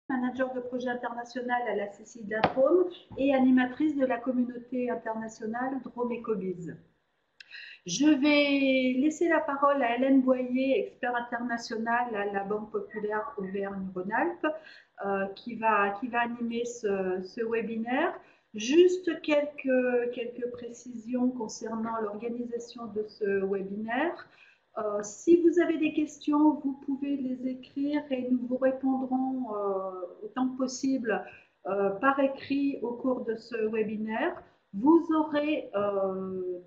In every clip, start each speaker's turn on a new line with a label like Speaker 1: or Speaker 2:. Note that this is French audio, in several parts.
Speaker 1: manager de projet international à la CCI de la Drôme et animatrice de la communauté internationale Drôme Ecobiz. Je vais laisser la parole à Hélène Boyer, expert international à la Banque Populaire Auvergne-Rhône-Alpes, qui va animer ce webinaire. Juste quelques précisions concernant l'organisation de ce webinaire. Si vous avez des questions, vous pouvez les écrire et nous vous répondrons autant que possible par écrit au cours de ce webinaire. Vous aurez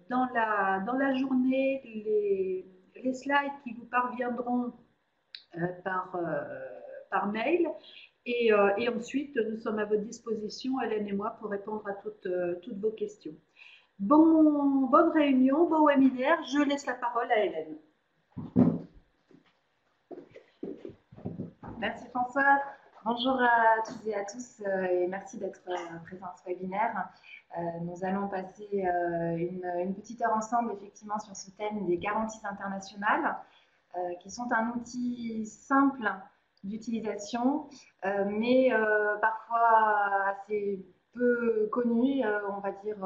Speaker 1: dans la journée les slides qui vous parviendront par mail. Et ensuite, nous sommes à votre disposition, Hélène et moi, pour répondre à toutes vos questions. Bonne réunion, bon webinaire. Je laisse la parole à Hélène.
Speaker 2: Merci François. Bonjour à toutes et à tous et merci d'être présents à ce webinaire. Nous allons passer une petite heure ensemble effectivement sur ce thème des garanties internationales qui sont un outil simple d'utilisation mais parfois assez peu connu, on va dire.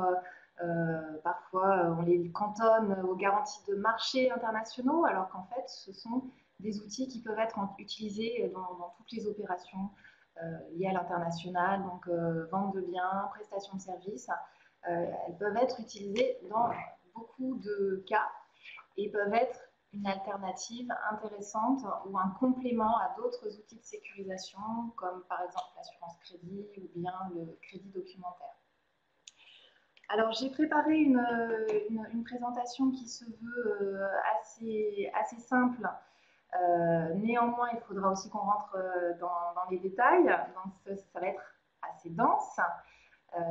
Speaker 2: Parfois on les cantonne aux garanties de marché internationaux alors qu'en fait ce sont des outils qui peuvent être utilisés dans toutes les opérations liées à l'international, donc vente de biens, prestation de services. Elles peuvent être utilisées dans beaucoup de cas et peuvent être une alternative intéressante ou un complément à d'autres outils de sécurisation, comme par exemple l'assurance crédit ou bien le crédit documentaire. Alors, j'ai préparé une présentation qui se veut assez simple. Néanmoins, il faudra aussi qu'on rentre dans les détails, donc ça va être assez dense.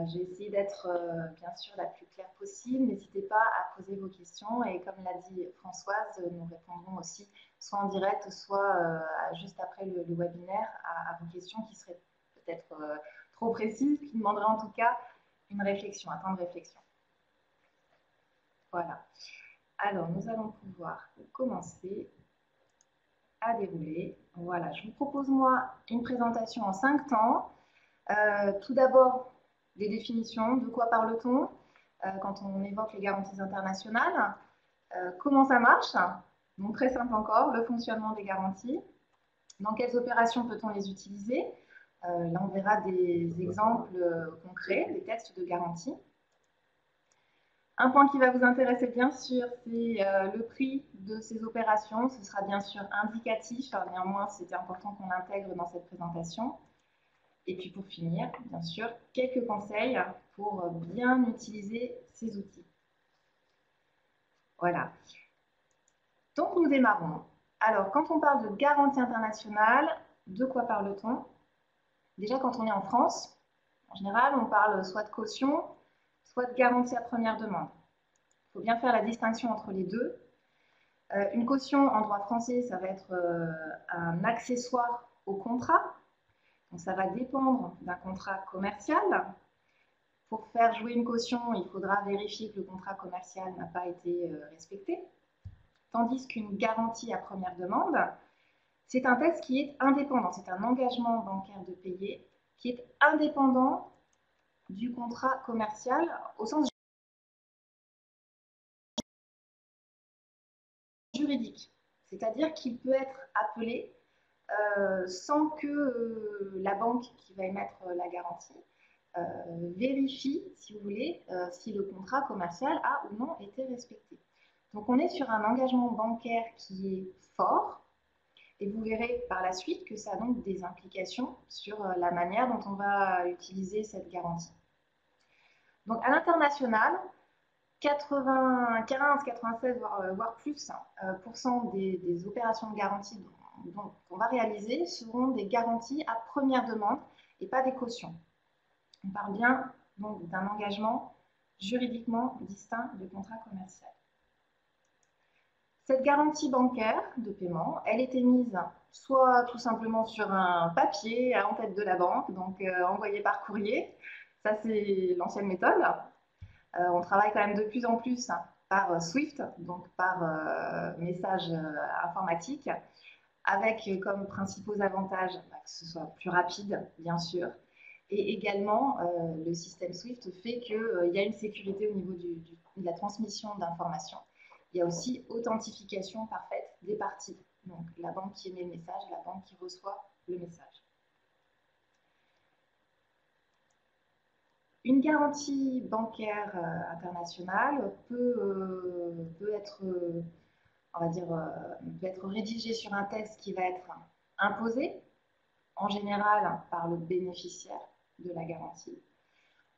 Speaker 2: J'ai essayé d'être bien sûr la plus claire possible. N'hésitez pas à poser vos questions et comme l'a dit Françoise, nous répondrons aussi soit en direct, soit juste après le webinaire à vos questions qui seraient peut-être trop précises, qui demanderaient en tout cas une réflexion, un temps de réflexion. Voilà. Alors, nous allons pouvoir commencer à dérouler. Voilà, je vous propose moi une présentation en 5 temps. Tout d'abord, les définitions, de quoi parle-t-on quand on évoque les garanties internationales, comment ça marche, donc très simple encore, le fonctionnement des garanties, dans quelles opérations peut-on les utiliser, là on verra des exemples concrets, des textes de garantie. Un point qui va vous intéresser bien sûr, c'est le prix de ces opérations. Ce sera bien sûr indicatif, néanmoins c'était important qu'on l'intègre dans cette présentation. Et puis pour finir, bien sûr, quelques conseils pour bien utiliser ces outils. Voilà. Donc nous démarrons. Alors quand on parle de garantie internationale, de quoi parle-t-on? Déjà quand on est en France, en général on parle soit de caution, soit de garantie à première demande. Il faut bien faire la distinction entre les deux. Une caution en droit français, ça va être un accessoire au contrat. Donc ça va dépendre d'un contrat commercial. Pour faire jouer une caution, il faudra vérifier que le contrat commercial n'a pas été respecté. Tandis qu'une garantie à première demande, c'est un texte qui est indépendant. C'est un engagement bancaire de payer qui est indépendant du contrat commercial au sens juridique. C'est-à-dire qu'il peut être appelé sans que la banque qui va émettre la garantie vérifie, si vous voulez, si le contrat commercial a ou non été respecté. Donc on est sur un engagement bancaire qui est fort et vous verrez par la suite que ça a donc des implications sur la manière dont on va utiliser cette garantie. Donc à l'international, 95, 96 voire plus des opérations de garantie qu'on va réaliser seront des garanties à première demande et pas des cautions. On parle bien donc d'un engagement juridiquement distinct du contrat commercial. Cette garantie bancaire de paiement, elle est émise soit tout simplement sur un papier en tête de la banque, donc envoyé par courrier. Ça, c'est l'ancienne méthode. On travaille quand même de plus en plus par Swift, donc par message informatique. avec comme principaux avantages que ce soit plus rapide, bien sûr, et également le système SWIFT fait qu'il y a une sécurité au niveau de la transmission d'informations. Il y a aussi authentification parfaite des parties, donc la banque qui émet le message et la banque qui reçoit le message. Une garantie bancaire internationale peut être, on va dire, peut être rédigée sur un texte qui va être imposé, en général par le bénéficiaire de la garantie,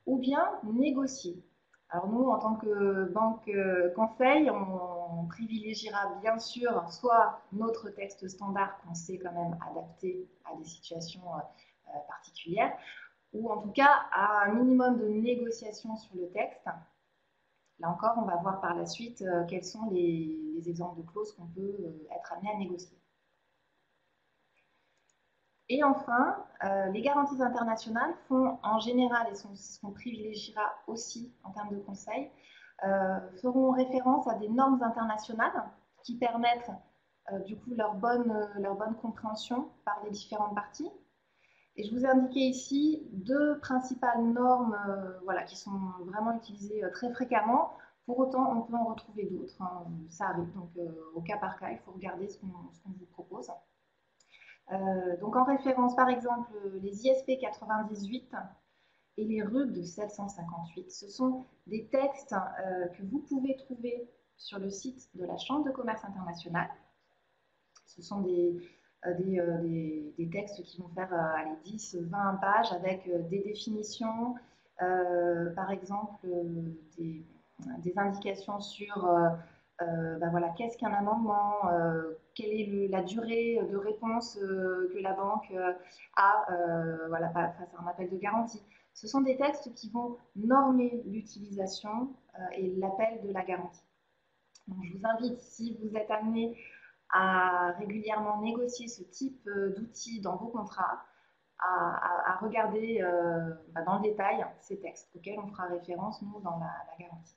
Speaker 2: ou bien négociée. Alors nous, en tant que banque conseil, on privilégiera bien sûr soit notre texte standard qu'on sait quand même adapter à des situations particulières, ou en tout cas à un minimum de négociation sur le texte. Là encore, on va voir par la suite quels sont les exemples de clauses qu'on peut être amené à négocier. Et enfin, les garanties internationales font en général, et c'est ce qu'on privilégiera aussi en termes de conseil, feront référence à des normes internationales qui permettent du coup leur bonne compréhension par les différentes parties. Et je vous ai indiqué ici deux principales normes voilà, qui sont vraiment utilisées très fréquemment. Pour autant, on peut en retrouver d'autres. Hein. Ça arrive. Donc, au cas par cas, il faut regarder ce qu'on vous propose. Donc, en référence, par exemple, les ISP 98 et les RUG 758. Ce sont des textes que vous pouvez trouver sur le site de la Chambre de commerce internationale. Ce sont des textes qui vont faire 10, 20 pages avec des définitions, par exemple des indications sur voilà, qu'est-ce qu'un amendement, quelle est la durée de réponse que la banque a voilà, face à un appel de garantie. Ce sont des textes qui vont normer l'utilisation et l'appel de la garantie. Donc, je vous invite, si vous êtes amené à régulièrement négocier ce type d'outils dans vos contrats, à regarder dans le détail ces textes auxquels on fera référence, nous, dans la garantie.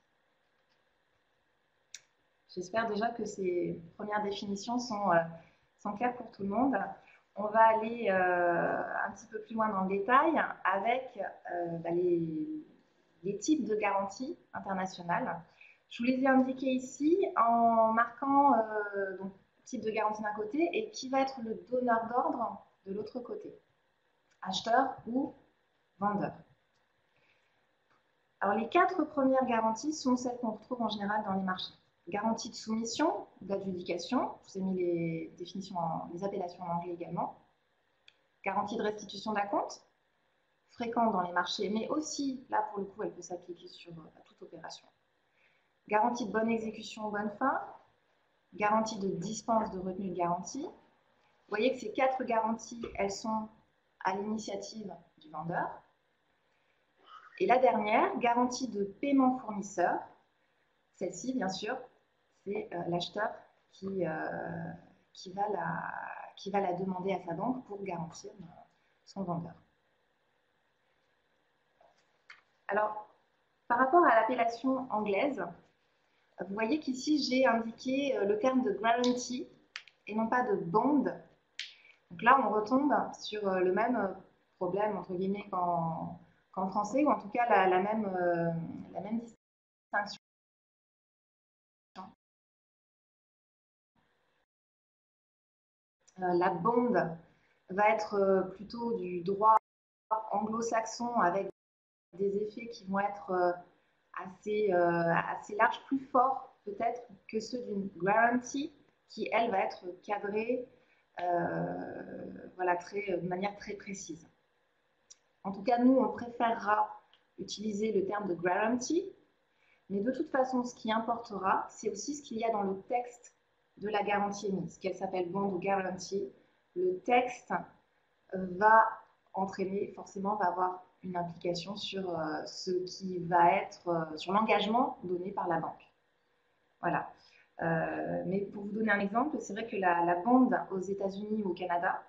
Speaker 2: J'espère déjà que ces premières définitions sont claires pour tout le monde. On va aller un petit peu plus loin dans le détail avec les types de garanties internationales. Je vous les ai indiqués ici en marquant donc, type de garantie d'un côté et qui va être le donneur d'ordre de l'autre côté, acheteur ou vendeur. Alors les 4 premières garanties sont celles qu'on retrouve en général dans les marchés. Garantie de soumission, d'adjudication, je vous ai mis les définitions, les appellations en anglais également. Garantie de restitution d'acompte, fréquente dans les marchés, mais aussi, là pour le coup, elle peut s'appliquer sur toute opération. Garantie de bonne exécution, bonne fin, garantie de dispense de retenue de garantie. Vous voyez que ces 4 garanties, elles sont à l'initiative du vendeur. Et la dernière, garantie de paiement fournisseur. Celle-ci, bien sûr, c'est l'acheteur qui va la demander à sa banque pour garantir son vendeur. Alors, par rapport à l'appellation anglaise, vous voyez qu'ici, j'ai indiqué le terme de guarantee et non pas de bond. Donc là, on retombe sur le même problème, entre guillemets, qu'en français, ou en tout cas la même distinction. La bond va être plutôt du droit anglo-saxon avec des effets qui vont être assez larges, plus forts peut-être que ceux d'une guarantee qui, elle, va être cadrée voilà, de manière très précise. En tout cas, nous, on préférera utiliser le terme de guarantee, mais de toute façon, ce qui importera, c'est aussi ce qu'il y a dans le texte de la garantie émise, qu'elle s'appelle bond ou guarantee. Le texte va entraîner, forcément, va avoir une implication sur ce qui va être, sur l'engagement donné par la banque. Voilà. Mais pour vous donner un exemple, c'est vrai que la bond aux États-Unis ou au Canada,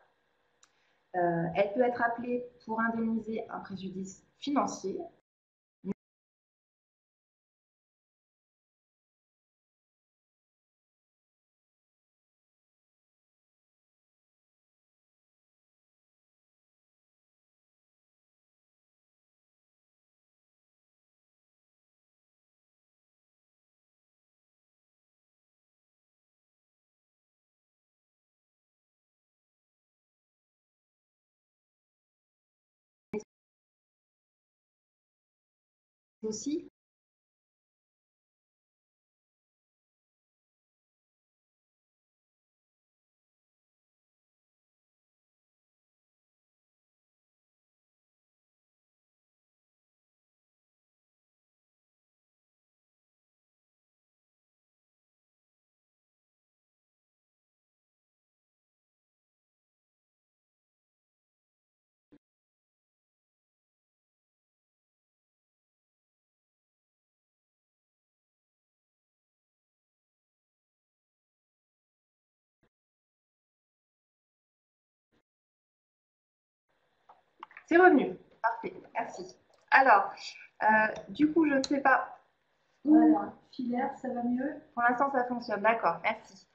Speaker 2: elle peut être appelée pour indemniser un préjudice financier, aussi c'est revenu. Parfait, merci. Alors, du coup, je ne sais pas.
Speaker 1: Voilà, filaire, ça va mieux?
Speaker 2: Pour l'instant, ça fonctionne. D'accord, merci.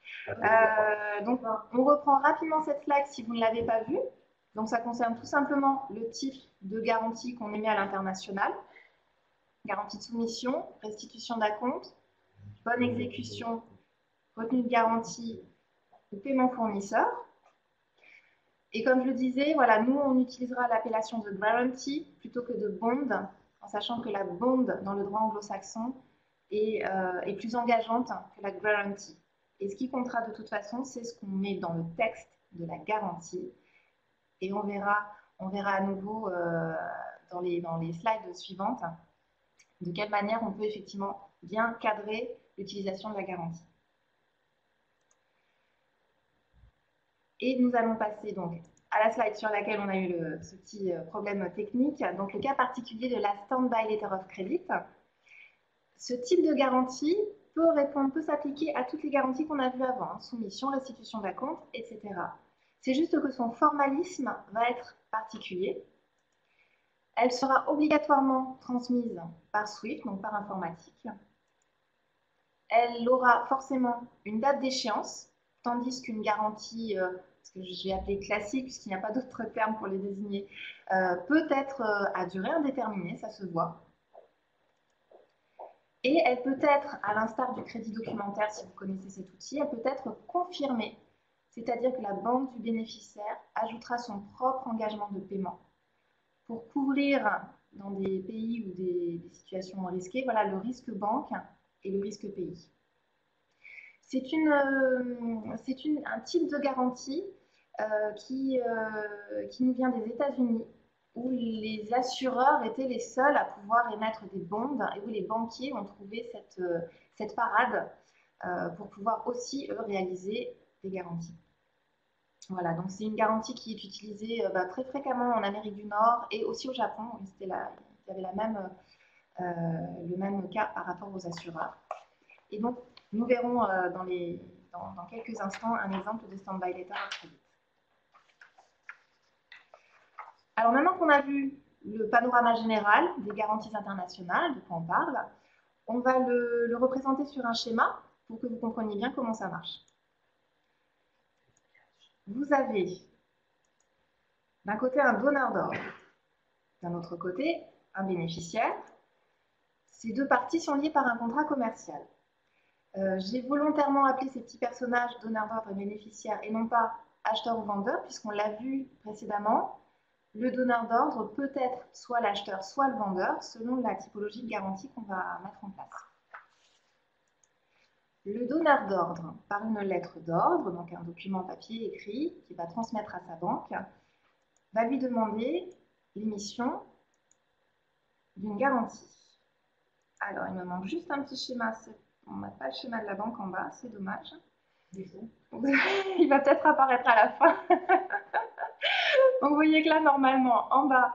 Speaker 2: Donc, on reprend rapidement cette slide si vous ne l'avez pas vue. Donc, ça concerne tout simplement le type de garantie qu'on émet à l'international. Garantie de soumission, restitution d'acompte, bonne exécution, retenue de garantie ou paiement fournisseur. Et comme je le disais, voilà, nous, on utilisera l'appellation de guarantee plutôt que de bond, en sachant que la bond, dans le droit anglo-saxon, est plus engageante que la guarantee. Et ce qui comptera de toute façon, c'est ce qu'on met dans le texte de la garantie. Et on verra à nouveau dans les slides suivantes de quelle manière on peut effectivement bien cadrer l'utilisation de la garantie. Et nous allons passer donc à la slide sur laquelle on a eu ce petit problème technique, donc le cas particulier de la Stand-by Letter of Credit. Ce type de garantie peut s'appliquer à toutes les garanties qu'on a vues avant, hein, soumission, restitution d'acompte, etc. C'est juste que son formalisme va être particulier. Elle sera obligatoirement transmise par SWIFT, donc par informatique. Elle aura forcément une date d'échéance, tandis qu'une garantie, ce que je vais appeler classique, puisqu'il n'y a pas d'autre terme pour les désigner, peut être à durée indéterminée, ça se voit. Et elle peut être, à l'instar du crédit documentaire, si vous connaissez cet outil, elle peut être confirmée, c'est-à-dire que la banque du bénéficiaire ajoutera son propre engagement de paiement pour couvrir dans des pays ou des situations risquées, voilà, le risque banque et le risque pays. C'est un type de garantie qui nous vient des États-Unis, où les assureurs étaient les seuls à pouvoir émettre des bonds et où les banquiers ont trouvé cette parade pour pouvoir aussi, eux, réaliser des garanties. Voilà, donc c'est une garantie qui est utilisée très fréquemment en Amérique du Nord et aussi au Japon, où il y avait le même cas par rapport aux assureurs. Et donc, nous verrons dans quelques instants un exemple de stand-by letter of credit. Alors maintenant qu'on a vu le panorama général des garanties internationales, de quoi on parle, on va le représenter sur un schéma pour que vous compreniez bien comment ça marche. Vous avez d'un côté un donneur d'ordre, d'un autre côté un bénéficiaire. Ces deux parties sont liées par un contrat commercial. J'ai volontairement appelé ces petits personnages donneur d'ordre et bénéficiaire et non pas acheteur ou vendeur, puisqu'on l'a vu précédemment. Le donneur d'ordre peut être soit l'acheteur, soit le vendeur, selon la typologie de garantie qu'on va mettre en place. Le donneur d'ordre, par une lettre d'ordre, donc un document papier écrit qu'il va transmettre à sa banque, va lui demander l'émission d'une garantie. Alors, il me manque juste un petit schéma. On n'a pas le schéma de la banque en bas, c'est dommage. Il va peut-être apparaître à la fin. Donc, vous voyez que là, normalement, en bas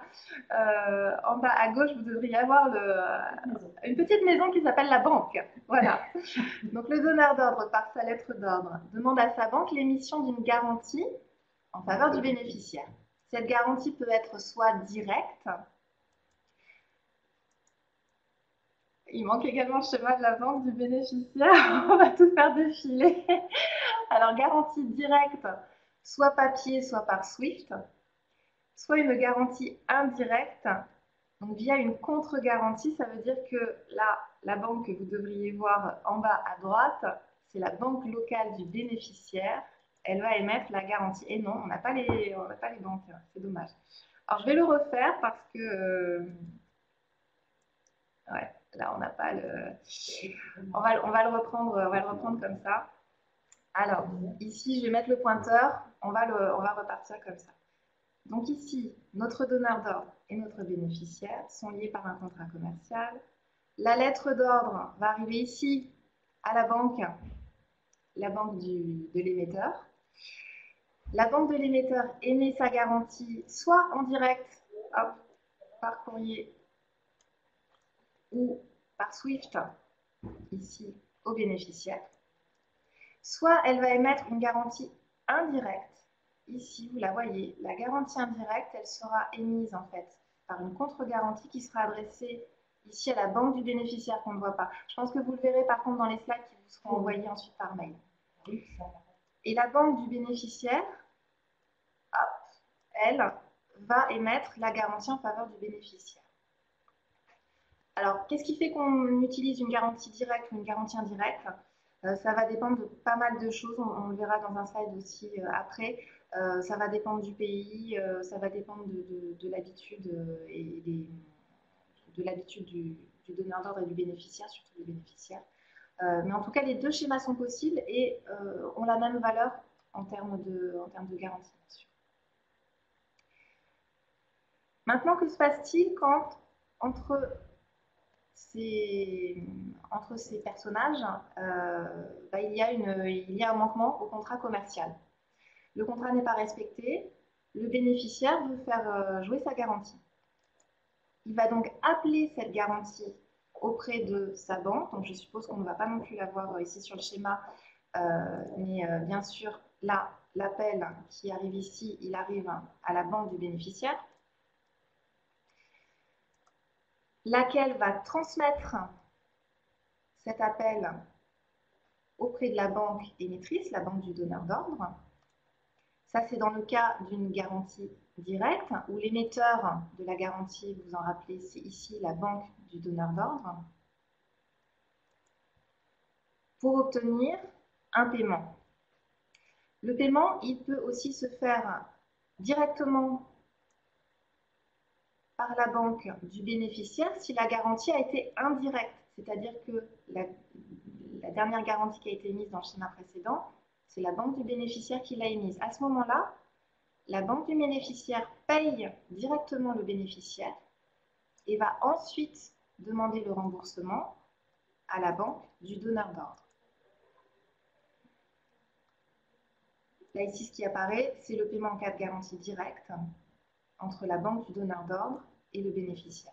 Speaker 2: à gauche, vous devriez avoir une petite maison qui s'appelle la banque. Voilà. Donc, le donneur d'ordre, par sa lettre d'ordre, demande à sa banque l'émission d'une garantie en faveur du bénéficiaire. Cette garantie peut être soit directe. Il manque également le schéma de la banque du bénéficiaire. On va tout faire défiler. Alors, garantie directe, soit papier, soit par SWIFT. Soit une garantie indirecte, donc via une contre-garantie, ça veut dire que là, la banque que vous devriez voir en bas à droite, c'est la banque locale du bénéficiaire. Elle va émettre la garantie. Et non, on n'a pas les banques, c'est dommage. Alors, je vais le refaire parce que... Ouais, là, on n'a pas le... on va le reprendre comme ça. Alors, ici, je vais mettre le pointeur. On va repartir comme ça. Donc ici, notre donneur d'ordre et notre bénéficiaire sont liés par un contrat commercial. La lettre d'ordre va arriver ici, à la banque de l'émetteur. La banque de l'émetteur émet sa garantie soit en direct, hop, par courrier ou par SWIFT, ici, au bénéficiaire. Soit elle va émettre une garantie indirecte. Ici, vous la voyez, la garantie indirecte, elle sera émise en fait par une contre-garantie qui sera adressée ici à la banque du bénéficiaire qu'on ne voit pas. Je pense que vous le verrez par contre dans les slides qui vous seront envoyés ensuite par mail. Et la banque du bénéficiaire, hop, elle va émettre la garantie en faveur du bénéficiaire. Alors, qu'est-ce qui fait qu'on utilise une garantie directe ou une garantie indirecte? Ça va dépendre de pas mal de choses, on le verra dans un slide aussi après. Ça va dépendre du pays, ça va dépendre de l'habitude de l'habitude du donneur d'ordre et du bénéficiaire, surtout du bénéficiaire. Mais en tout cas, les deux schémas sont possibles et ont la même valeur en termes de garantie, bien sûr. Maintenant, que se passe-t-il quand entre ces personnages, il y a un manquement au contrat commercial. Le contrat n'est pas respecté, le bénéficiaire veut faire jouer sa garantie. Il va donc appeler cette garantie auprès de sa banque, donc je suppose qu'on ne va pas non plus la voir ici sur le schéma, mais bien sûr, là, l'appel qui arrive ici, il arrive à la banque du bénéficiaire, laquelle va transmettre cet appel auprès de la banque émettrice, la banque du donneur d'ordre. Ça, c'est dans le cas d'une garantie directe, où l'émetteur de la garantie, vous en rappelez, c'est ici la banque du donneur d'ordre, pour obtenir un paiement. Le paiement, il peut aussi se faire directement par la banque du bénéficiaire si la garantie a été indirecte, c'est-à-dire que la dernière garantie qui a été émise dans le schéma précédent, c'est la banque du bénéficiaire qui l'a émise. À ce moment-là, la banque du bénéficiaire paye directement le bénéficiaire et va ensuite demander le remboursement à la banque du donneur d'ordre. Là, ici, ce qui apparaît, c'est le paiement en cas de garantie directe entre la banque du donneur d'ordre et le bénéficiaire.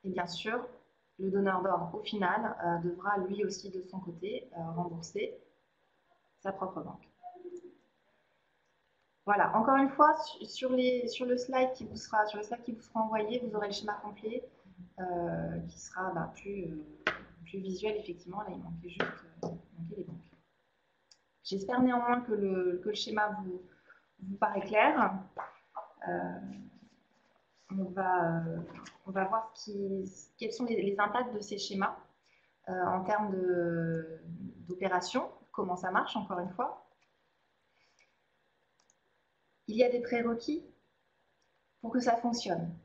Speaker 2: Et bien sûr, le donneur d'ordre, au final, devra lui aussi, de son côté, rembourser sa propre banque. Voilà, encore une fois, sur le slide qui vous sera envoyé, vous aurez le schéma complet qui sera plus visuel, effectivement. Là, il manquait juste les banques. J'espère néanmoins que le schéma vous paraît clair. On va voir quels sont les impacts de ces schémas en termes d'opération, comment ça marche, encore une fois. Il y a des prérequis pour que ça fonctionne.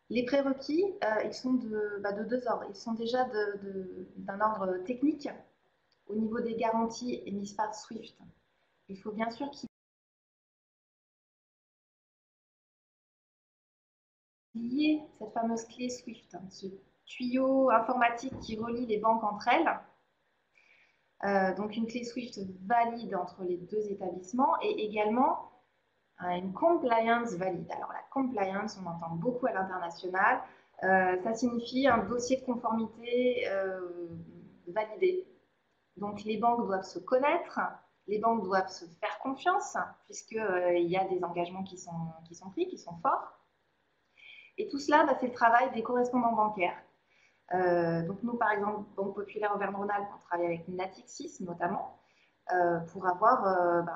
Speaker 2: Les prérequis, ils sont de deux ordres. Ils sont déjà d'un ordre technique. Au niveau des garanties émises par SWIFT, il faut bien sûr qu'il y ait cette fameuse clé SWIFT, ce tuyau informatique qui relie les banques entre elles. Donc une clé SWIFT valide entre les deux établissements et également une compliance valide. Alors la compliance, on entend beaucoup à l'international, ça signifie un dossier de conformité validé. Donc les banques doivent se connaître, les banques doivent se faire confiance, puisqu'il y a des engagements qui sont pris, qui sont forts. Et tout cela, c'est le travail des correspondants bancaires. Donc nous, par exemple, Banque Populaire Auvergne-Rhône-Alpes, on travaille avec Natixis notamment, pour avoir un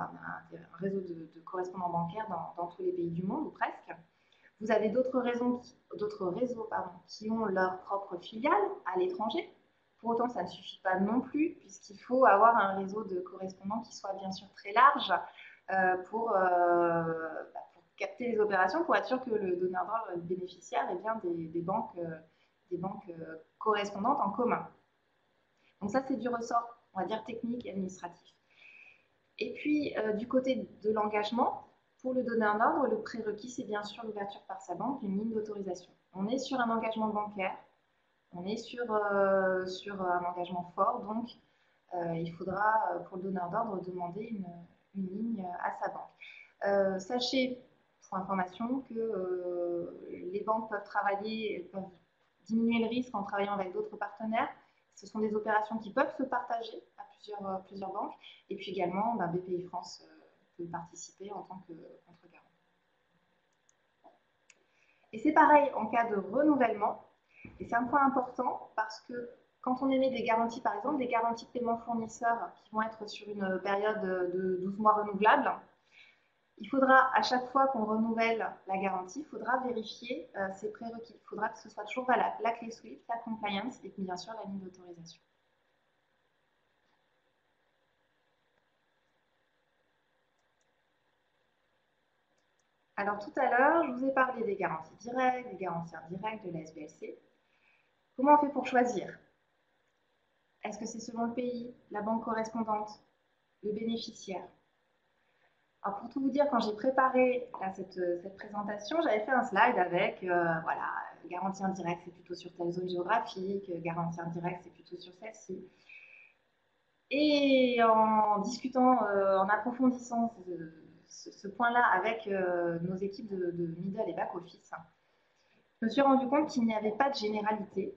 Speaker 2: réseau de correspondants bancaires dans tous les pays du monde, ou presque. Vous avez d'autres réseaux qui ont leur propre filiale à l'étranger. Pour autant, ça ne suffit pas non plus, puisqu'il faut avoir un réseau de correspondants qui soit bien sûr très large pour capter les opérations pour être sûr que le donneur d'ordre, le bénéficiaire, est bien des banques correspondantes en commun. Donc ça, c'est du ressort, on va dire, technique et administratif. Et puis, du côté de l'engagement, pour le donneur d'ordre, le prérequis, c'est bien sûr l'ouverture par sa banque d'une ligne d'autorisation. On est sur un engagement bancaire, on est sur un engagement fort, donc il faudra, pour le donneur d'ordre, demander une ligne à sa banque. Sachez, pour information, que les banques peuvent diminuer le risque en travaillant avec d'autres partenaires. Ce sont des opérations qui peuvent se partager à plusieurs banques. Et puis également, Bpifrance peut participer en tant que contre-garant. Et c'est pareil en cas de renouvellement. Et c'est un point important parce que quand on émet des garanties, par exemple, des garanties de paiement fournisseurs qui vont être sur une période de 12 mois renouvelable, il faudra, à chaque fois qu'on renouvelle la garantie, il faudra vérifier ces prérequis. Il faudra que ce soit toujours valable, la clé SWIFT, la compliance et bien sûr la ligne d'autorisation. Alors tout à l'heure, je vous ai parlé des garanties directes, des garanties indirectes, de la SBLC. Comment on fait pour choisir? Est-ce que c'est selon le pays, la banque correspondante, le bénéficiaire? Alors pour tout vous dire, quand j'ai préparé cette présentation, j'avais fait un slide avec, voilà, garantie indirecte, c'est plutôt sur telle zone géographique, garantie indirecte, c'est plutôt sur celle-ci. Et en discutant, en approfondissant ce point-là avec nos équipes de middle et back office, je me suis rendu compte qu'il n'y avait pas de généralité.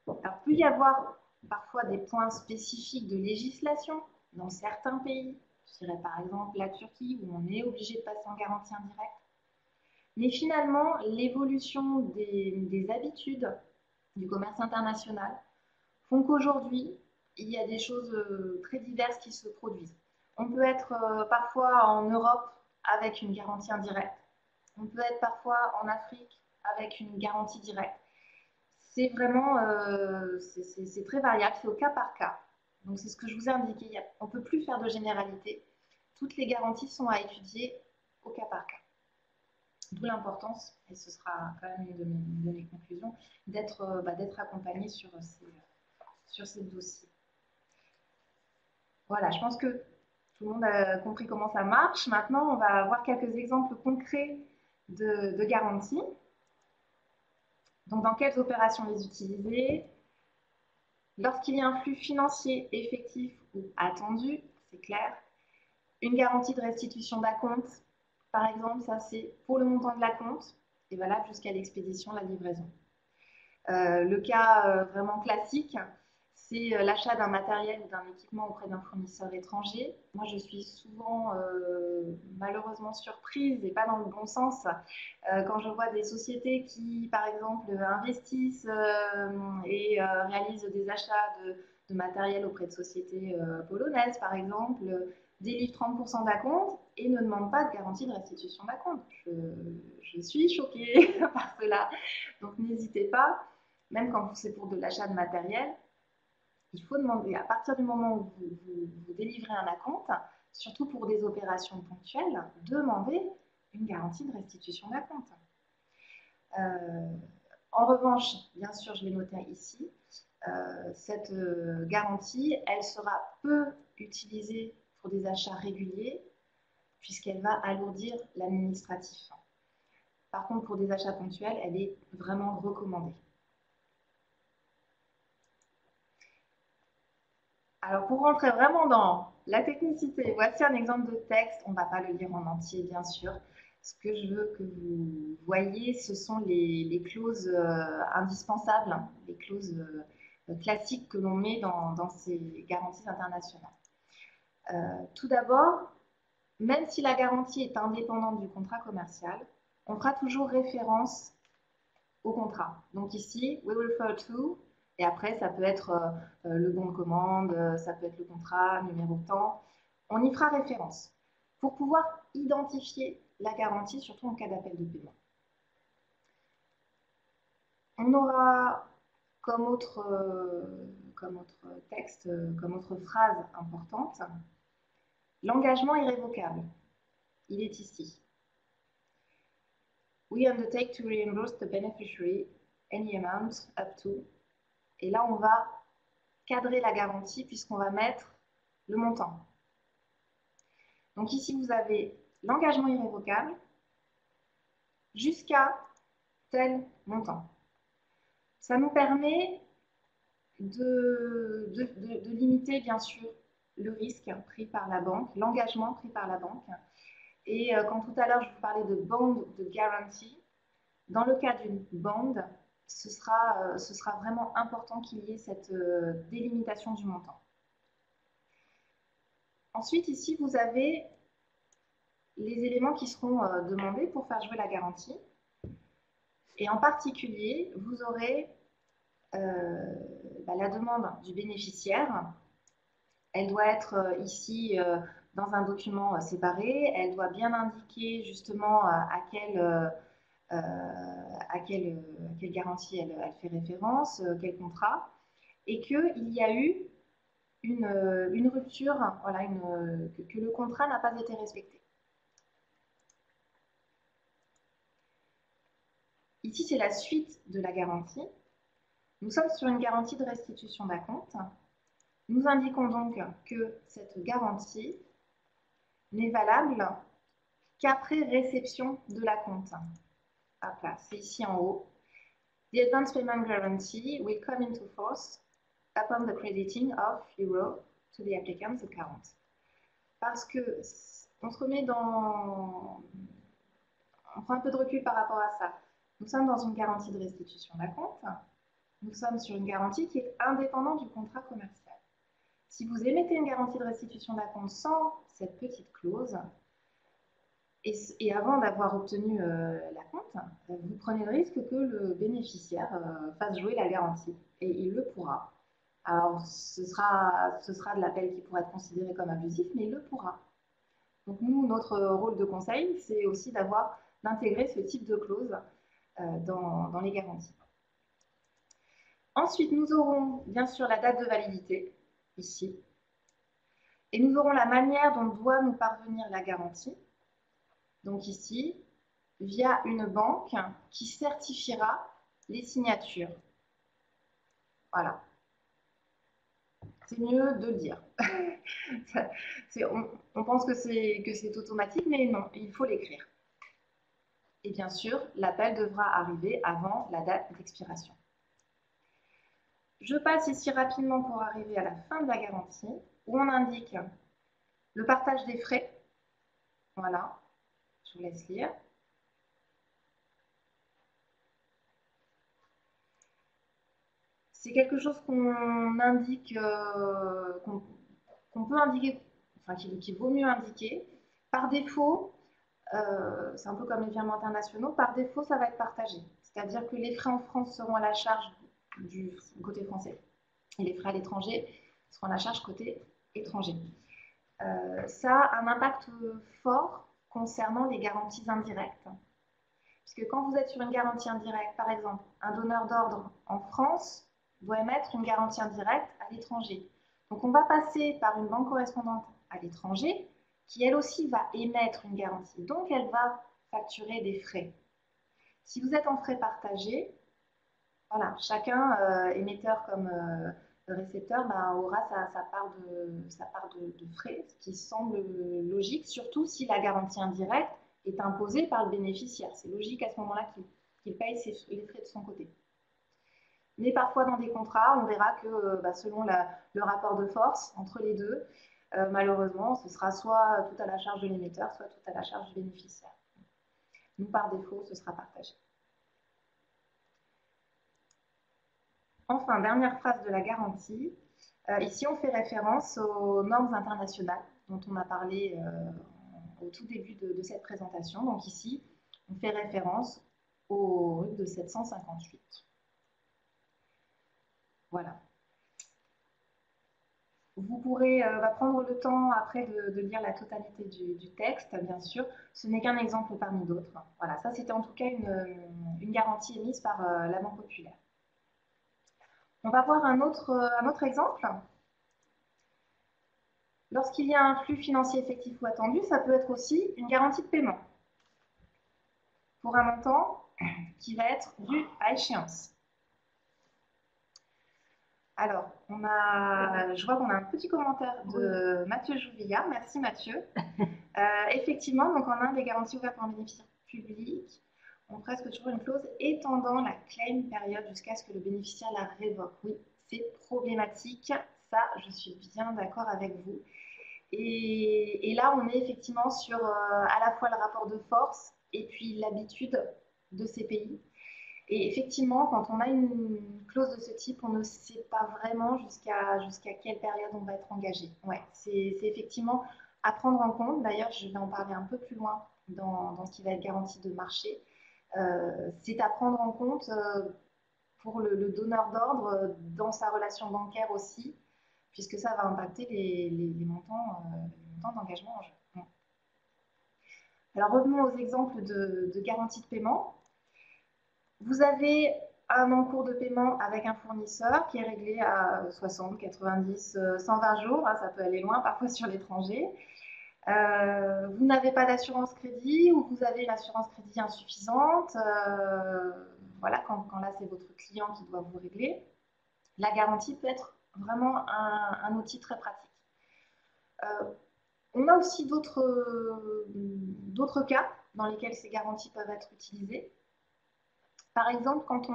Speaker 2: Alors, il peut y avoir parfois des points spécifiques de législation dans certains pays. Je dirais par exemple la Turquie où on est obligé de passer en garantie indirecte. Mais finalement, l'évolution des habitudes du commerce international font qu'aujourd'hui, il y a des choses très diverses qui se produisent. On peut être parfois en Europe avec une garantie indirecte. On peut être parfois en Afrique avec une garantie directe. C'est vraiment, c'est très variable, c'est au cas par cas. Donc c'est ce que je vous ai indiqué, on ne peut plus faire de généralité. Toutes les garanties sont à étudier au cas par cas. D'où l'importance, et ce sera quand même une de mes conclusions, d'être accompagné sur ces dossiers. Voilà, je pense que tout le monde a compris comment ça marche. Maintenant, on va voir quelques exemples concrets de garanties. Donc, dans quelles opérations les utiliser? Lorsqu'il y a un flux financier effectif ou attendu, c'est clair. Une garantie de restitution d'acompte, par exemple, ça c'est pour le montant de l'acompte et valable jusqu'à l'expédition, la livraison. Le cas vraiment classique, c'est l'achat d'un matériel ou d'un équipement auprès d'un fournisseur étranger. Moi, je suis souvent malheureusement surprise et pas dans le bon sens quand je vois des sociétés qui, par exemple, investissent et réalisent des achats de matériel auprès de sociétés polonaises, par exemple, délivrent 30% d'acompte et ne demandent pas de garantie de restitution d'acompte. Je suis choquée par cela. Donc, n'hésitez pas, même quand c'est pour de l'achat de matériel, il faut demander, à partir du moment où vous délivrez un acompte, surtout pour des opérations ponctuelles, demandez une garantie de restitution d'acompte. En revanche, bien sûr, je l'ai noté ici, cette garantie, elle sera peu utilisée pour des achats réguliers puisqu'elle va alourdir l'administratif. Par contre, pour des achats ponctuels, elle est vraiment recommandée. Alors, pour rentrer vraiment dans la technicité, voici un exemple de texte. On ne va pas le lire en entier, bien sûr. Ce que je veux que vous voyez, ce sont les clauses indispensables, les clauses classiques que l'on met dans ces garanties internationales. Tout d'abord, même si la garantie est indépendante du contrat commercial, on fera toujours référence au contrat. Donc ici, we refer to, et après ça peut être le bon de commande, ça peut être le contrat, numéro temps. On y fera référence pour pouvoir identifier la garantie, surtout en cas d'appel de paiement. On aura comme autre texte, comme autre phrase importante, l'engagement irrévocable. Il est ici. We undertake to reimburse the beneficiary any amount up to. Et là, on va cadrer la garantie puisqu'on va mettre le montant. Donc ici, vous avez l'engagement irrévocable jusqu'à tel montant. Ça nous permet de limiter, bien sûr, le risque pris par la banque, l'engagement pris par la banque. Et quand tout à l'heure, je vous parlais de bond de guarantee, dans le cas d'une bond, ce sera vraiment important qu'il y ait cette délimitation du montant. Ensuite, ici, vous avez les éléments qui seront demandés pour faire jouer la garantie. Et en particulier, vous aurez la demande du bénéficiaire. Elle doit être ici dans un document séparé. Elle doit bien indiquer justement à quelle garantie elle fait référence, quel contrat, et qu'il y a eu une rupture, voilà, que le contrat n'a pas été respecté. Ici, c'est la suite de la garantie. Nous sommes sur une garantie de restitution d'acompte. Nous indiquons donc que cette garantie n'est valable qu'après réception de l'acompte. C'est ici en haut. The advance payment guarantee will come into force upon the crediting of euro to the applicant's account. Parce que on se remet dans... On prend un peu de recul par rapport à ça. Nous sommes dans une garantie de restitution d'acompte. Nous sommes sur une garantie qui est indépendante du contrat commercial. Si vous émettez une garantie de restitution d'acompte sans cette petite clause, et avant d'avoir obtenu l'acompte, vous prenez le risque que le bénéficiaire fasse jouer la garantie. Et il le pourra. Alors, ce sera de l'appel qui pourrait être considéré comme abusif, mais il le pourra. Donc nous, notre rôle de conseil, c'est aussi d'intégrer ce type de clause dans les garanties. Ensuite, nous aurons bien sûr la date de validité, ici. Et nous aurons la manière dont doit nous parvenir la garantie. Donc ici, via une banque qui certifiera les signatures. Voilà. C'est mieux de le dire. On pense que c'est automatique, mais non, il faut l'écrire. Et bien sûr, l'appel devra arriver avant la date d'expiration. Je passe ici rapidement pour arriver à la fin de la garantie, où on indique le partage des frais. Voilà, je vous laisse lire. C'est quelque chose qu'on indique, qu'on peut indiquer, enfin qu'il vaut mieux indiquer. Par défaut, c'est un peu comme les virements internationaux, par défaut, ça va être partagé. C'est-à-dire que les frais en France seront à la charge du côté français et les frais à l'étranger seront à la charge côté étranger. Ça a un impact fort concernant les garanties indirectes. Puisque quand vous êtes sur une garantie indirecte, par exemple, un donneur d'ordre en France doit émettre une garantie indirecte à l'étranger. Donc on va passer par une banque correspondante à l'étranger qui elle aussi va émettre une garantie. Donc elle va facturer des frais. Si vous êtes en frais partagés, voilà, chacun, émetteur comme récepteur, aura sa part de frais, ce qui semble logique, surtout si la garantie indirecte est imposée par le bénéficiaire. C'est logique à ce moment-là qu'il paye les frais de son côté. Mais parfois dans des contrats, on verra que selon le rapport de force entre les deux, malheureusement, ce sera soit tout à la charge de l'émetteur, soit tout à la charge du bénéficiaire. Nous, par défaut, ce sera partagé. Enfin, dernière phrase de la garantie. Ici, on fait référence aux normes internationales dont on a parlé au tout début de cette présentation. Donc ici, on fait référence au RUC de 758. Voilà. Vous pourrez prendre le temps après de lire la totalité du texte, bien sûr. Ce n'est qu'un exemple parmi d'autres. Voilà, ça c'était en tout cas une garantie émise par la Banque Populaire. On va voir un autre exemple. Lorsqu'il y a un flux financier effectif ou attendu, ça peut être aussi une garantie de paiement. pour un montant qui va être dû à échéance. Alors, je vois qu'on a un petit commentaire de Mathieu Jouvilla. Merci Mathieu. Effectivement, donc en Inde, les garanties ouvertes pour un bénéficiaire public ont presque toujours une clause étendant la claim période jusqu'à ce que le bénéficiaire la révoque. Oui, c'est problématique. Ça, je suis bien d'accord avec vous. Et là, on est effectivement sur à la fois le rapport de force et puis l'habitude de ces pays. Et effectivement, quand on a une clause de ce type, on ne sait pas vraiment jusqu'à quelle période on va être engagé. Ouais, c'est effectivement à prendre en compte. D'ailleurs, je vais en parler un peu plus loin dans ce qui va être garantie de marché. C'est à prendre en compte pour le donneur d'ordre dans sa relation bancaire aussi, puisque ça va impacter les montants d'engagement en jeu. Alors revenons aux exemples de garantie de paiement. Vous avez un encours de paiement avec un fournisseur qui est réglé à 60, 90, 120 jours, hein, ça peut aller loin parfois sur l'étranger. Vous n'avez pas d'assurance crédit ou vous avez une assurance crédit insuffisante. Voilà, quand là c'est votre client qui doit vous régler. La garantie peut être vraiment un outil très pratique. On a aussi d'autres cas dans lesquels ces garanties peuvent être utilisées. Par exemple, quand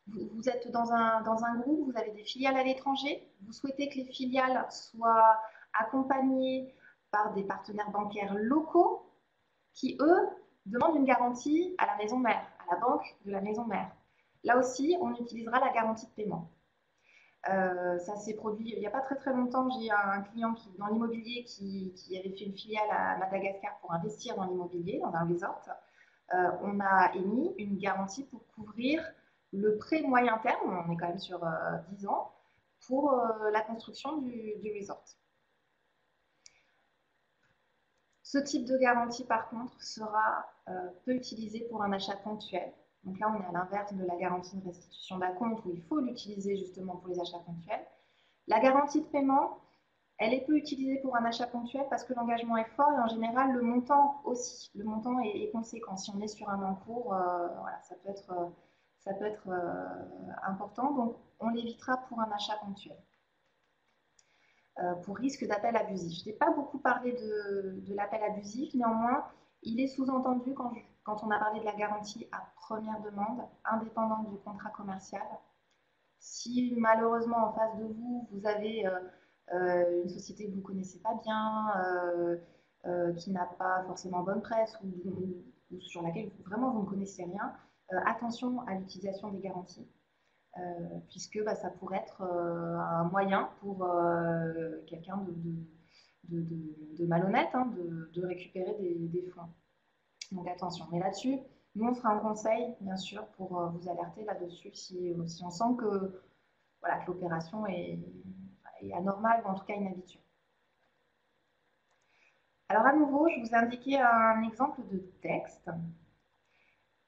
Speaker 2: vous êtes dans un groupe, vous avez des filiales à l'étranger, vous souhaitez que les filiales soient accompagnées par des partenaires bancaires locaux qui, eux, demandent une garantie à la maison mère, à la banque de la maison mère. Là aussi, on utilisera la garantie de paiement. Ça s'est produit il n'y a pas très longtemps. J'ai un client dans l'immobilier qui avait fait une filiale à Madagascar pour investir dans l'immobilier, dans un resort. On a émis une garantie pour couvrir le prêt moyen terme, on est quand même sur 10 ans, pour la construction du resort. Ce type de garantie, par contre, sera peu utilisé pour un achat ponctuel. Donc là, on est à l'inverse de la garantie de restitution d'acompte où il faut l'utiliser justement pour les achats ponctuels. La garantie de paiement, elle est peu utilisée pour un achat ponctuel parce que l'engagement est fort et en général, le montant aussi. Le montant est conséquent. Si on est sur un encours, voilà, ça peut être important. Donc, on l'évitera pour un achat ponctuel. Pour risque d'appel abusif. Je n'ai pas beaucoup parlé de l'appel abusif, néanmoins, il est sous-entendu quand on a parlé de la garantie à première demande, indépendante du contrat commercial. Si malheureusement en face de vous, vous avez une société que vous ne connaissez pas bien, qui n'a pas forcément bonne presse ou sur laquelle vraiment vous ne connaissez rien, attention à l'utilisation des garanties. Puisque ça pourrait être un moyen pour quelqu'un de malhonnête hein, de récupérer des fonds. Donc attention. Mais là-dessus, nous, on fera un conseil, bien sûr, pour vous alerter là-dessus si on sent que, voilà, que l'opération est anormale ou en tout cas inhabituelle. Alors à nouveau, je vous ai indiqué un exemple de texte.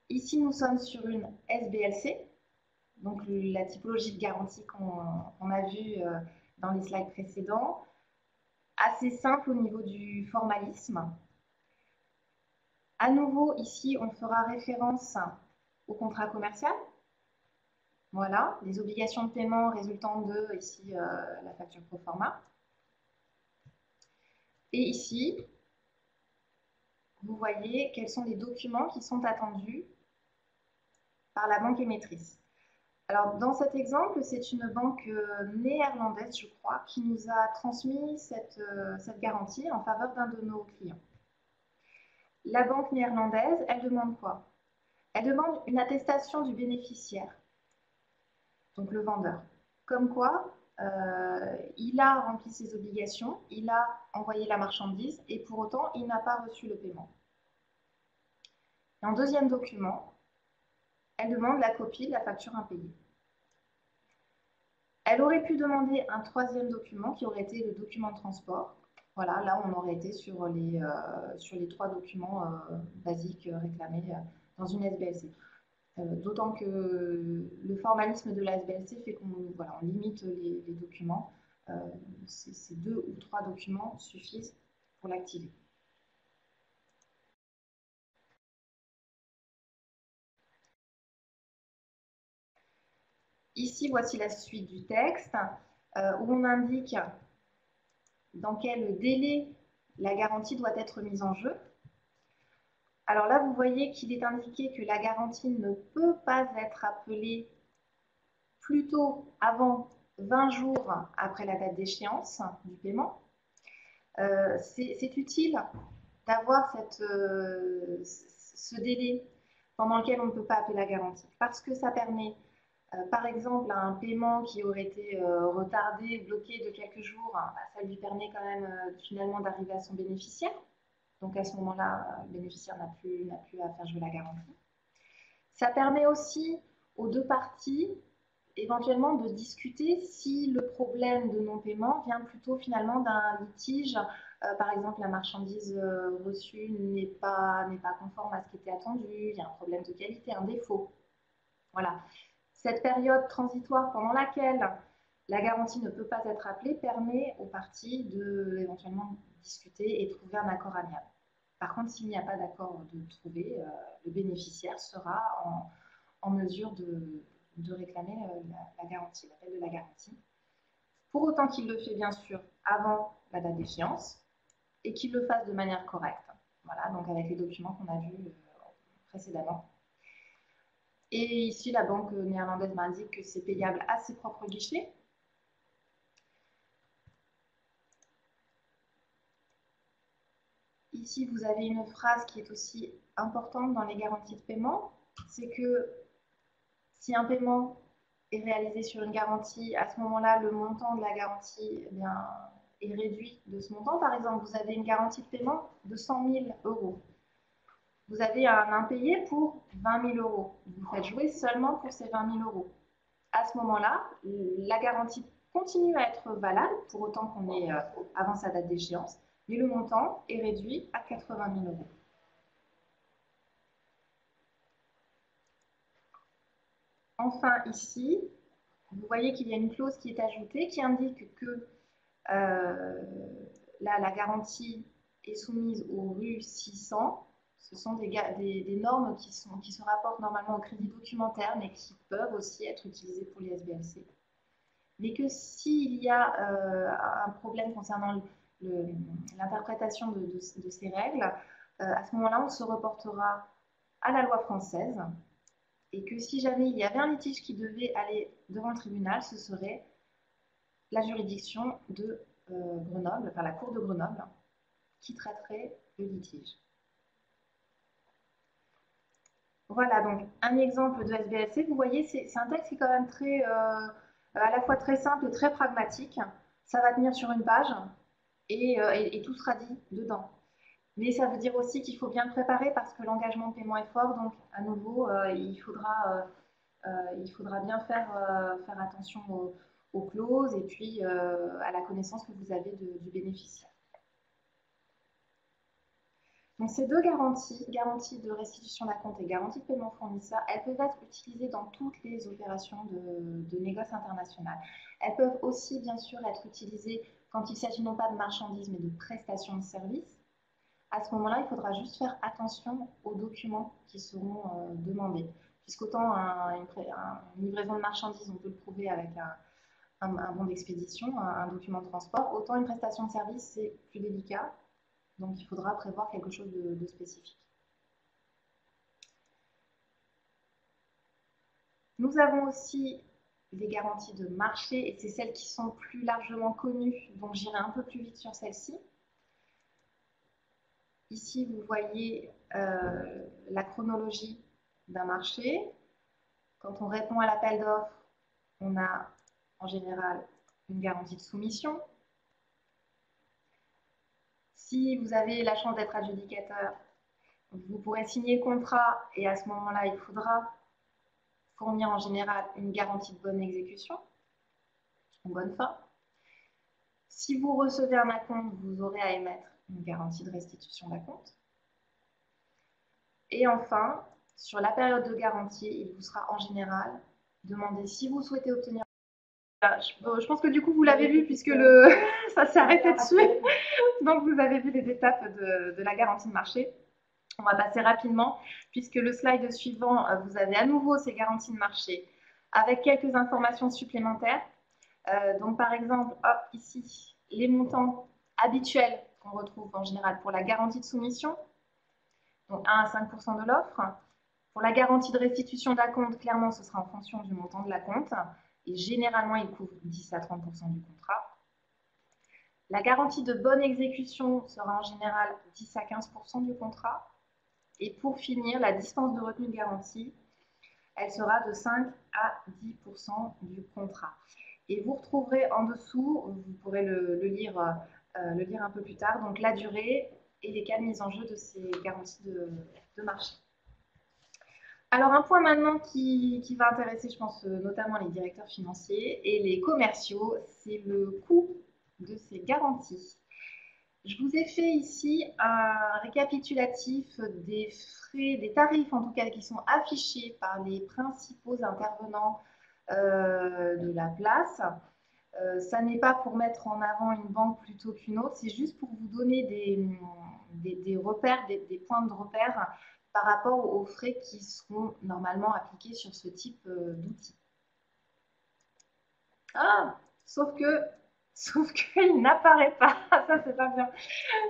Speaker 2: Ici, nous sommes sur une SBLC. Donc la typologie de garantie qu'on a vue dans les slides précédents, assez simple au niveau du formalisme. À nouveau, ici, on fera référence au contrat commercial. Voilà, les obligations de paiement résultant de, ici, la facture pro forma. Et ici, vous voyez quels sont les documents qui sont attendus par la banque émettrice. Alors, dans cet exemple, c'est une banque néerlandaise, je crois, qui nous a transmis cette garantie en faveur d'un de nos clients. La banque néerlandaise, elle demande quoi? Elle demande une attestation du bénéficiaire, donc le vendeur. Comme quoi, il a rempli ses obligations, il a envoyé la marchandise et pour autant, il n'a pas reçu le paiement. Et en deuxième document, elle demande la copie de la facture impayée. Elle aurait pu demander un troisième document qui aurait été le document de transport. Voilà, là on aurait été sur les trois documents basiques réclamés dans une SBLC. D'autant que le formalisme de la SBLC fait qu'on limite les documents. Ces 2 ou 3 documents suffisent pour l'activer. Ici, voici la suite du texte où on indique dans quel délai la garantie doit être mise en jeu. Alors là, vous voyez qu'il est indiqué que la garantie ne peut pas être appelée plus tôt avant 20 jours après la date d'échéance du paiement. C'est utile d'avoir ce délai pendant lequel on ne peut pas appeler la garantie parce que ça permet, par exemple, à un paiement qui aurait été retardé, bloqué de quelques jours, ça lui permet quand même finalement d'arriver à son bénéficiaire. Donc à ce moment-là, le bénéficiaire n'a plus à faire jouer la garantie. Ça permet aussi aux deux parties éventuellement de discuter si le problème de non-paiement vient plutôt finalement d'un litige. Par exemple, la marchandise reçue n'est pas conforme à ce qui était attendu, il y a un problème de qualité, un défaut. Voilà. Cette période transitoire pendant laquelle la garantie ne peut pas être appelée permet aux parties de éventuellement discuter et trouver un accord amiable. Par contre, s'il n'y a pas d'accord de trouver, le bénéficiaire sera en mesure de réclamer la garantie, l'appel de la garantie. Pour autant qu'il le fait bien sûr avant la date d'échéance et qu'il le fasse de manière correcte. Voilà, donc avec les documents qu'on a vus précédemment. Et ici, la banque néerlandaise m'indique que c'est payable à ses propres guichets. Ici, vous avez une phrase qui est aussi importante dans les garanties de paiement, c'est que si un paiement est réalisé sur une garantie, à ce moment-là, le montant de la garantie est réduit de ce montant. Par exemple, vous avez une garantie de paiement de 100 000 euros. Vous avez un impayé pour 20 000 euros. Vous faites jouer seulement pour ces 20 000 euros. À ce moment-là, la garantie continue à être valable, pour autant qu'on est avant sa date d'échéance, mais le montant est réduit à 80 000 euros. Enfin, ici, vous voyez qu'il y a une clause qui est ajoutée qui indique que la garantie est soumise au RU 600. Ce sont des normes qui se rapportent normalement au crédit documentaire, mais qui peuvent aussi être utilisées pour les SBLC. Mais que s'il y a un problème concernant l'interprétation de ces règles, à ce moment-là, on se reportera à la loi française et que si jamais il y avait un litige qui devait aller devant le tribunal, ce serait la juridiction de Grenoble, enfin la cour de Grenoble, qui traiterait le litige. Voilà, donc un exemple de SBLC. Vous voyez, c'est un texte qui est quand même très, à la fois très simple et très pragmatique. Ça va tenir sur une page et tout sera dit dedans. Mais ça veut dire aussi qu'il faut bien le préparer parce que l'engagement de paiement est fort. Donc, à nouveau, il faudra bien faire attention aux clauses et puis à la connaissance que vous avez du bénéficiaire. Donc ces deux garanties, garantie de restitution d'acompte et garantie de paiement fournisseur, elles peuvent être utilisées dans toutes les opérations de négoce international. Elles peuvent aussi bien sûr être utilisées quand il s'agit non pas de marchandises mais de prestations de services. À ce moment-là, il faudra juste faire attention aux documents qui seront demandés. Puisqu'autant une livraison de marchandises, on peut le prouver avec un bon d'expédition, un document de transport, autant une prestation de service, c'est plus délicat. Donc, il faudra prévoir quelque chose de spécifique. Nous avons aussi les garanties de marché, et c'est celles qui sont plus largement connues, donc j'irai un peu plus vite sur celles-ci. Ici, vous voyez la chronologie d'un marché. Quand on répond à l'appel d'offres, on a en général une garantie de soumission. Si vous avez la chance d'être adjudicateur, vous pourrez signer le contrat et à ce moment-là, il faudra fournir en général une garantie de bonne exécution, en bonne fin. Si vous recevez un acompte, vous aurez à émettre une garantie de restitution d'acompte. Et enfin, sur la période de garantie, il vous sera en général demandé si vous souhaitez obtenir. Je pense que du coup vous l'avez vu puisque ça s'est arrêté dessus. Donc vous avez vu les étapes de la garantie de marché. On va passer rapidement puisque le slide suivant, vous avez à nouveau ces garanties de marché avec quelques informations supplémentaires. Donc, par exemple, hop, ici, les montants habituels qu'on retrouve en général pour la garantie de soumission, donc 1 à 5% de l'offre. Pour la garantie de restitution d'acompte, clairement, ce sera en fonction du montant de l'acompte. Et généralement, il couvre 10 à 30% du contrat. La garantie de bonne exécution sera en général 10 à 15% du contrat. Et pour finir, la dispense de retenue de garantie, elle sera de 5 à 10% du contrat. Et vous retrouverez en dessous, vous pourrez le lire un peu plus tard, donc la durée et les cas de mise en jeu de ces garanties de marché. Alors un point maintenant qui va intéresser, je pense, notamment les directeurs financiers et les commerciaux, c'est le coût de ces garanties. Je vous ai fait ici un récapitulatif des frais, des tarifs en tout cas, qui sont affichés par les principaux intervenants de la place. Ça n'est pas pour mettre en avant une banque plutôt qu'une autre, c'est juste pour vous donner des repères, des points de repère par rapport aux frais qui seront normalement appliqués sur ce type d'outils. Ah, sauf qu'il n'apparaît pas. Ça, c'est pas bien.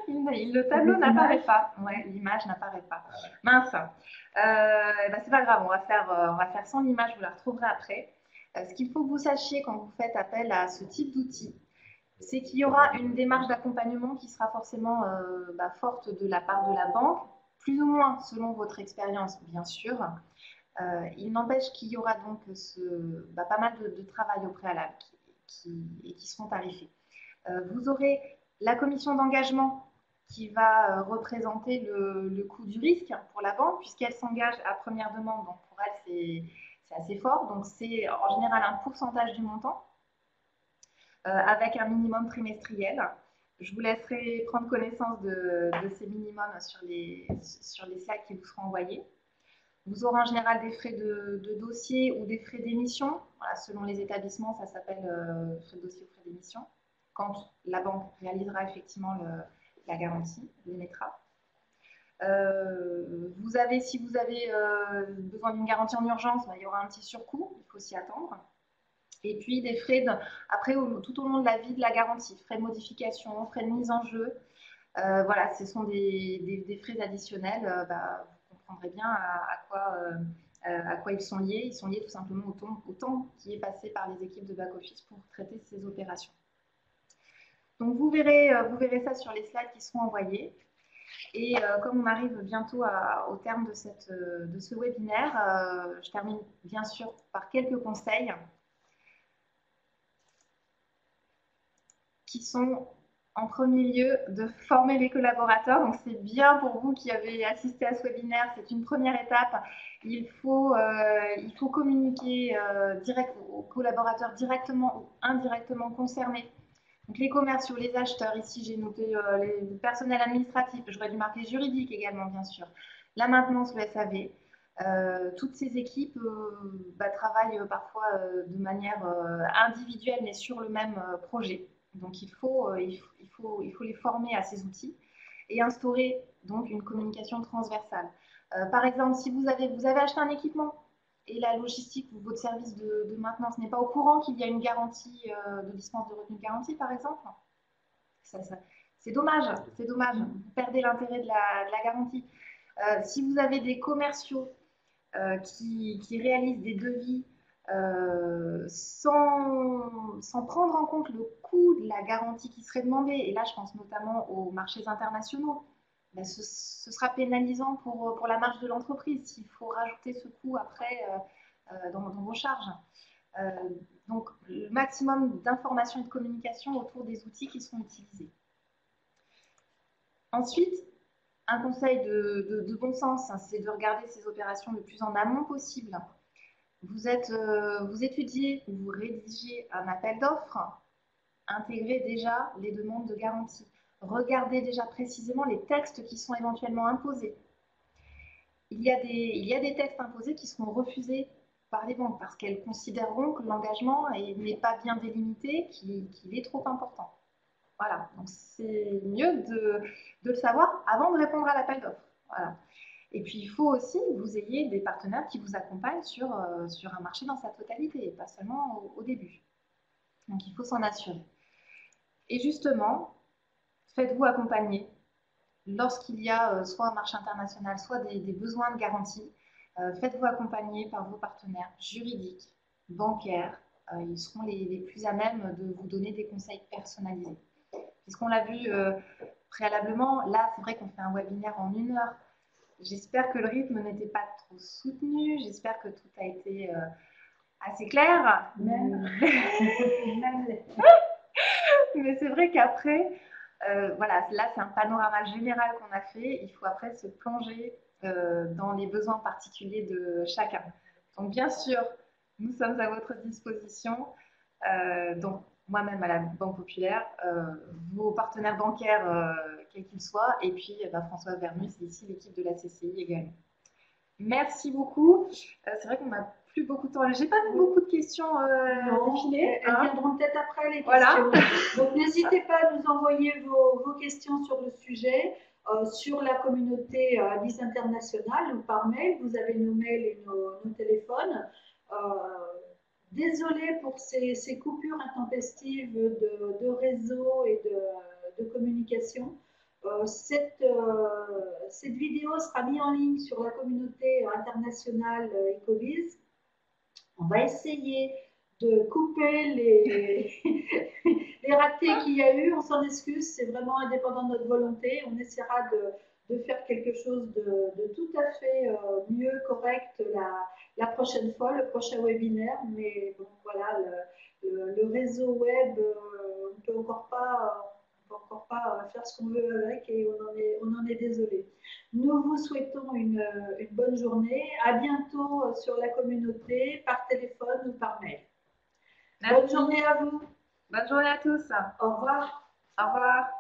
Speaker 2: Le tableau n'apparaît pas. Ouais, l'image n'apparaît pas. Mince. Ben, c'est pas grave, on va faire sans l'image, vous la retrouverez après. Ce qu'il faut que vous sachiez quand vous faites appel à ce type d'outil, c'est qu'il y aura une démarche d'accompagnement qui sera forcément forte de la part de la banque, plus ou moins selon votre expérience, bien sûr. Il n'empêche qu'il y aura donc pas mal de travail au préalable qui seront tarifés. Vous aurez la commission d'engagement qui va représenter le coût du risque pour la banque, puisqu'elle s'engage à première demande, donc pour elle c'est assez fort, donc c'est en général un pourcentage du montant, avec un minimum trimestriel. Je vous laisserai prendre connaissance de ces minimums sur les slides qui vous seront envoyés. Vous aurez en général des frais de dossier ou des frais d'émission. Voilà, selon les établissements, ça s'appelle frais de dossier ou frais d'émission. Quand la banque réalisera effectivement la garantie, l'émettra. Si vous avez besoin d'une garantie en urgence, il y aura un petit surcoût, il faut s'y attendre. Et puis des frais après tout au long de la vie de la garantie, frais de modification, frais de mise en jeu. Voilà, ce sont des frais additionnels. Vous comprendrez bien à quoi ils sont liés. Ils sont liés tout simplement au temps qui est passé par les équipes de back-office pour traiter ces opérations. Donc vous verrez ça sur les slides qui seront envoyés. Et comme on arrive bientôt au terme de ce webinaire, je termine bien sûr par quelques conseils qui sont en premier lieu de former les collaborateurs. Donc c'est bien pour vous qui avez assisté à ce webinaire, c'est une première étape. Il faut communiquer aux collaborateurs directement ou indirectement concernés. Donc les commerciaux, les acheteurs, ici j'ai noté le personnel administratif, j'aurais dû marquer juridique également bien sûr, la maintenance, le SAV. Toutes ces équipes travaillent parfois de manière individuelle mais sur le même projet. Donc il faut les former à ces outils et instaurer donc une communication transversale. Par exemple, si vous avez acheté un équipement et la logistique ou votre service de maintenance n'est pas au courant qu'il y a une garantie de dispense de retenue de garantie, par exemple, c'est dommage, c'est dommage. Vous perdez l'intérêt de la garantie. Si vous avez des commerciaux qui réalisent des devis sans prendre en compte le coût de la garantie qui serait demandée, et là je pense notamment aux marchés internationaux, ben ce sera pénalisant pour la marge de l'entreprise s'il faut rajouter ce coût après dans vos charges. Donc le maximum d'informations et de communication autour des outils qui seront utilisés. Ensuite, un conseil de bon sens, hein, c'est de regarder ces opérations le plus en amont possible. Vous étudiez ou vous rédigez un appel d'offres, intégrez déjà les demandes de garantie. Regardez déjà précisément les textes qui sont éventuellement imposés. Il y a des textes imposés qui seront refusés par les banques parce qu'elles considéreront que l'engagement n'est pas bien délimité, qu'il est trop important. Voilà, donc c'est mieux de le savoir avant de répondre à l'appel d'offres. Voilà. Et puis, il faut aussi que vous ayez des partenaires qui vous accompagnent sur un marché dans sa totalité, et pas seulement au début. Donc, il faut s'en assurer. Et justement, faites-vous accompagner lorsqu'il y a soit un marché international, soit des besoins de garantie. Faites-vous accompagner par vos partenaires juridiques, bancaires. Ils seront les plus à même de vous donner des conseils personnalisés. Puisqu'on l'a vu préalablement, là, c'est vrai qu'on fait un webinaire en 1 heure. J'espère que le rythme n'était pas trop soutenu. J'espère que tout a été assez clair.
Speaker 1: Même.
Speaker 2: Mais c'est vrai qu'après, voilà, là, c'est un panorama général qu'on a fait. Il faut après se plonger dans les besoins particuliers de chacun. Donc, bien sûr, nous sommes à votre disposition. Donc, moi-même à la Banque Populaire, vos partenaires bancaires, quels qu'ils soient, et puis François Vernus, c'est ici l'équipe de la CCI également. Merci beaucoup. C'est vrai qu'on n'a plus beaucoup de temps. J'ai pas vu beaucoup de questions défiler.
Speaker 1: Elles viendront peut-être après les questions.
Speaker 2: Voilà.
Speaker 1: Donc n'hésitez pas à nous envoyer vos questions sur le sujet, sur la communauté BIS International ou par mail. Vous avez nos mails et nos téléphones. Désolée pour ces coupures intempestives de réseau et de communication. Cette vidéo sera mise en ligne sur la communauté internationale Ecobiz. On va essayer de couper les ratés qu'il y a eu. On s'en excuse, c'est vraiment indépendant de notre volonté. On essaiera de faire quelque chose de tout à fait mieux, correct la prochaine fois, le prochain webinaire. Mais bon, voilà, le réseau web, on ne peut encore pas faire ce qu'on veut avec et on en est désolé. Nous vous souhaitons une bonne journée. À bientôt sur la communauté, par téléphone ou par mail.
Speaker 2: Merci.
Speaker 1: Bonne journée à vous.
Speaker 2: Bonne journée à tous.
Speaker 1: Au revoir.
Speaker 2: Au revoir.